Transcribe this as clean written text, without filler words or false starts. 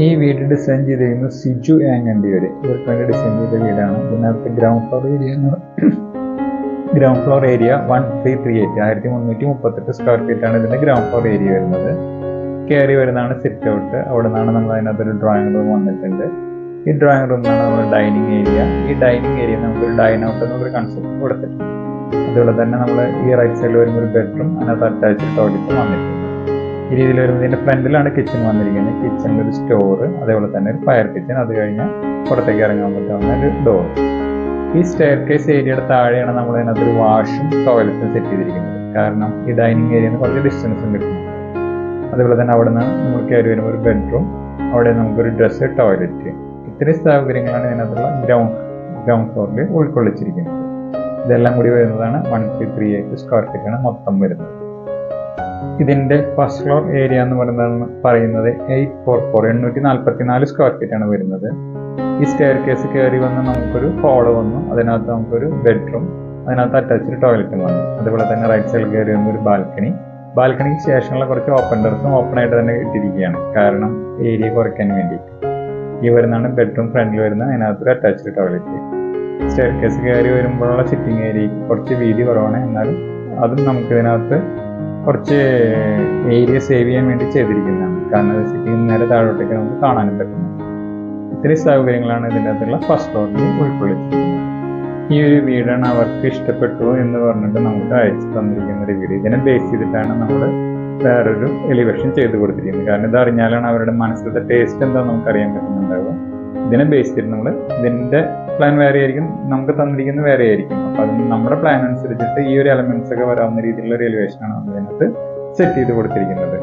ഈ വീട് ഡിസൈൻ ചെയ്തിരിക്കുന്നത് സിജു ആങ്ങണ്ടിയൂർ. ഇവർക്ക് വേണ്ടി ഡിസൈൻ ചെയ്ത വീടാണ്. ഇതിനകത്ത് ground floor area 1338 1338 square feet ആണ് ഇതിന്റെ ഗ്രൗണ്ട് ഫ്ലോർ ഏരിയ വരുന്നത്. കയറി വരുന്നതാണ് സിറ്റ് ഔട്ട്. അവിടെ നിന്നാണ് നമ്മൾ അതിനകത്തൊരു ഡ്രോയിങ് റൂം വന്നിട്ടുണ്ട്. ഈ ഡ്രോയിങ് റൂമിലാണ് നമ്മൾ ഡൈനിങ് ഏരിയ. ഈ ഡൈനിങ് ഏരിയ നമുക്കൊരു ഡൈൻ ഔട്ട് എന്നൊരു കൺസെപ്റ്റ് കൊടുത്തിട്ടുണ്ട്. അതുപോലെ തന്നെ നമ്മൾ ഈ റൈറ്റ് സൈഡിൽ വരുമ്പോൾ ഒരു ബെഡ്റൂം, അതിനകത്ത് അറ്റാച്ച്ഡ് ടോയ്ലറ്റ് വന്നിട്ടുണ്ട്. ഈ രീതിയിൽ വരുമ്പോൾ ഇതിന്റെ ഫ്രണ്ടിലാണ് കിച്ചൺ വന്നിരിക്കുന്നത്. കിച്ചണിൽ ഒരു സ്റ്റോർ, അതേപോലെ തന്നെ ഒരു ഫയർ കിച്ചൺ, അത് കഴിഞ്ഞാൽ പുറത്തേക്ക് ഇറങ്ങാൻ പറ്റാവുന്ന ഒരു ഡോർ. ഈ സ്റ്റെയർ കേസ് ഏരിയയുടെ താഴെയാണ് നമ്മൾ അതിനകത്തൊരു വാഷും ടോയ്ലറ്റും സെറ്റ് ചെയ്തിരിക്കുന്നത്. കാരണം ഈ ഡൈനിങ് ഏരിയയിൽ നിന്ന് കുറച്ച് ഡിസ്റ്റൻസും കിട്ടുന്നു. അതുപോലെ തന്നെ അവിടെ നിന്ന് നമ്മൾ കയറി വരുമ്പോൾ ഒരു ബെഡ്റൂം, അവിടെ നമുക്കൊരു ഡ്രസ്സ്, ടോയ്ലറ്റ്, ഇത്രയും സൗകര്യങ്ങളാണ് ഇതിനകത്തുള്ള ഗ്രൗണ്ട് ഫ്ലോറിൽ ഉൾക്കൊള്ളിച്ചിരിക്കുന്നത്. ഇതെല്ലാം കൂടി വരുന്നതാണ് 1338 സ്ക്വയർ ഫീറ്റ് ആണ് മൊത്തം വരുന്നത്. ഇതിന്റെ ഫസ്റ്റ് ഫ്ലോർ ഏരിയ എന്ന് പറയുന്നത് 844 സ്ക്വയർ ഫീറ്റ് ആണ് വരുന്നത്. ഈ സ്റ്റെയർ കേസ് കയറി വന്ന് നമുക്കൊരു ഹാള് വന്നു, അതിനകത്ത് നമുക്കൊരു ബെഡ്റൂം, അതിനകത്ത് അറ്റാച്ച്ഡ് ടോയ്ലറ്റും വന്നു. അതുപോലെ തന്നെ റൈറ്റ് സൈഡിൽ കയറി വന്ന ഒരു ബാൽക്കണിക്ക് ശേഷമുള്ള കുറച്ച് ഓപ്പൺ ടെറസും ഓപ്പൺ ആയിട്ട് തന്നെ ഇട്ടിരിക്കുകയാണ്. കാരണം ഏരിയ കുറയ്ക്കാൻ വേണ്ടിയിട്ട്. ഈ വരുന്നതാണ് ബെഡ്റൂം, ഫ്രണ്ടിൽ വരുന്ന അതിനകത്തൊരു അറ്റാച്ച്ഡ് ടോയ്ലറ്റ്. സ്റ്റെയർ കേസ് കയറി വരുമ്പോഴുള്ള സിറ്റിംഗ് ഏരിയക്ക് കുറച്ച് വീതി കുറവാണ്, എന്നാലും അതും നമുക്ക് ഇതിനകത്ത് കുറച്ച് ഏരിയ സേവ് ചെയ്യാൻ വേണ്ടി ചെയ്തിരിക്കുന്നതാണ്. കാരണം സിറ്റിംഗ് നേരെ താഴോട്ടേക്ക് നമുക്ക് കാണാനും പറ്റുന്നു. ഇത്രയും സൗകര്യങ്ങളാണ് ഇതിൻ്റെ അകത്തുള്ള ഫസ്റ്റ് ഫ്ലോറിൽ ഉൾക്കൊള്ളിച്ചിരിക്കുന്നത്. ഈ ഒരു വീടാണ് അവർക്ക് ഇഷ്ടപ്പെട്ടു എന്ന് പറഞ്ഞിട്ട് നമുക്ക് അയച്ചു തന്നിരിക്കുന്ന ഒരു വീട്. ഇതിനെ ബേസ് ചെയ്തിട്ടാണ് നമ്മൾ വേറൊരു എലിവേഷൻ ചെയ്ത് കൊടുത്തിരിക്കുന്നത്. കാരണം ഇത് അറിഞ്ഞാലാണ് അവരുടെ മനസ്സിലത്തെ ടേസ്റ്റ് എന്താ നമുക്ക് അറിയാൻ പറ്റുന്നുണ്ടാവുക. ഇതിനെ ബേസ് ചെയ്തിട്ട് നമ്മൾ ഇതിന്റെ പ്ലാൻ വേറെ ആയിരിക്കും, നമുക്ക് തന്നിരിക്കുന്നത് വേറെ ആയിരിക്കും. അപ്പൊ അത് നമ്മുടെ പ്ലാൻ അനുസരിച്ചിട്ട് ഈ ഒരു എലമെന്റ്സ് ഒക്കെ വരാവുന്ന രീതിയിലുള്ള ഒരു എലിവേഷൻ ആണ് നമ്മൾ ഇതിനകത്ത് സെറ്റ് ചെയ്ത് കൊടുത്തിരിക്കുന്നത്.